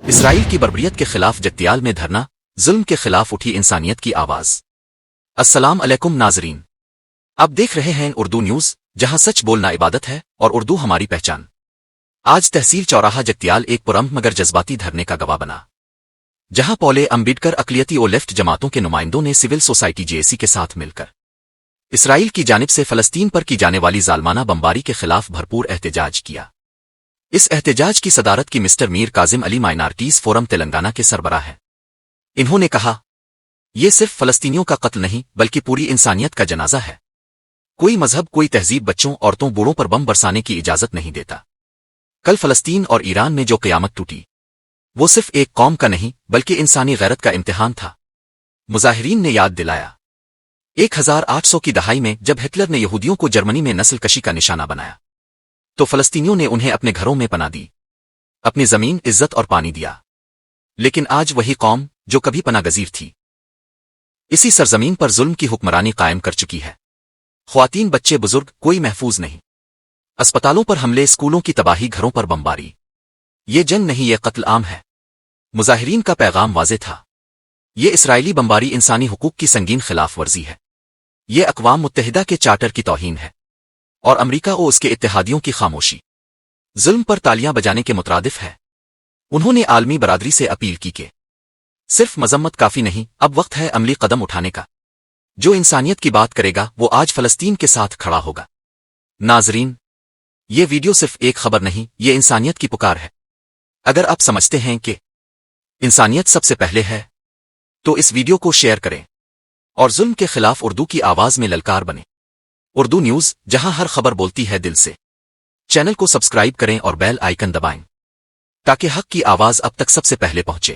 اسرائیل کی بربریت کے خلاف جگتیال میں دھرنا، ظلم کے خلاف اٹھی انسانیت کی آواز۔ السلام علیکم ناظرین، آپ دیکھ رہے ہیں اردو نیوز، جہاں سچ بولنا عبادت ہے اور اردو ہماری پہچان۔ آج تحصیل چوراہا جگتیال ایک پرامن مگر جذباتی دھرنے کا گواہ بنا، جہاں پولے امبیڈکر اقلیتی و لیفٹ جماعتوں کے نمائندوں نے سول سوسائٹی جے کے ساتھ مل کر اسرائیل کی جانب سے فلسطین پر کی جانے والی ظالمانہ بمباری کے خلاف بھرپور احتجاج کیا۔ اس احتجاج کی صدارت کی مسٹر میر کاظم علی مائنارٹیز فورم تلنگانہ کے سربراہ ہیں۔ انہوں نے کہا، یہ صرف فلسطینیوں کا قتل نہیں بلکہ پوری انسانیت کا جنازہ ہے۔ کوئی مذہب، کوئی تہذیب بچوں، عورتوں، بوڑھوں پر بم برسانے کی اجازت نہیں دیتا۔ کل فلسطین اور ایران میں جو قیامت ٹوٹی، وہ صرف ایک قوم کا نہیں بلکہ انسانی غیرت کا امتحان تھا۔ مظاہرین نے یاد دلایا 1800 کی دہائی میں جب ہٹلر نے یہودیوں کو جرمنی میں نسل کشی کا نشانہ بنایا تو فلسطینیوں نے انہیں اپنے گھروں میں پناہ دی، اپنی زمین، عزت اور پانی دیا۔ لیکن آج وہی قوم جو کبھی پناہ گزیر تھی، اسی سرزمین پر ظلم کی حکمرانی قائم کر چکی ہے۔ خواتین، بچے، بزرگ، کوئی محفوظ نہیں۔ اسپتالوں پر حملے، اسکولوں کی تباہی، گھروں پر بمباری۔ یہ جنگ نہیں، یہ قتل عام ہے۔ مظاہرین کا پیغام واضح تھا، یہ اسرائیلی بمباری انسانی حقوق کی سنگین خلاف ورزی ہے، یہ اقوام متحدہ کے چارٹر کی توہین ہے، اور امریکہ اور اس کے اتحادیوں کی خاموشی ظلم پر تالیاں بجانے کے مترادف ہے۔ انہوں نے عالمی برادری سے اپیل کی کہ صرف مذمت کافی نہیں، اب وقت ہے عملی قدم اٹھانے کا۔ جو انسانیت کی بات کرے گا وہ آج فلسطین کے ساتھ کھڑا ہوگا۔ ناظرین، یہ ویڈیو صرف ایک خبر نہیں، یہ انسانیت کی پکار ہے۔ اگر آپ سمجھتے ہیں کہ انسانیت سب سے پہلے ہے تو اس ویڈیو کو شیئر کریں اور ظلم کے خلاف اردو کی آواز میں للکار بنے۔ اردو نیوز، جہاں ہر خبر بولتی ہے دل سے۔ چینل کو سبسکرائب کریں اور بیل آئیکن دبائیں تاکہ حق کی آواز اب تک سب سے پہلے پہنچے۔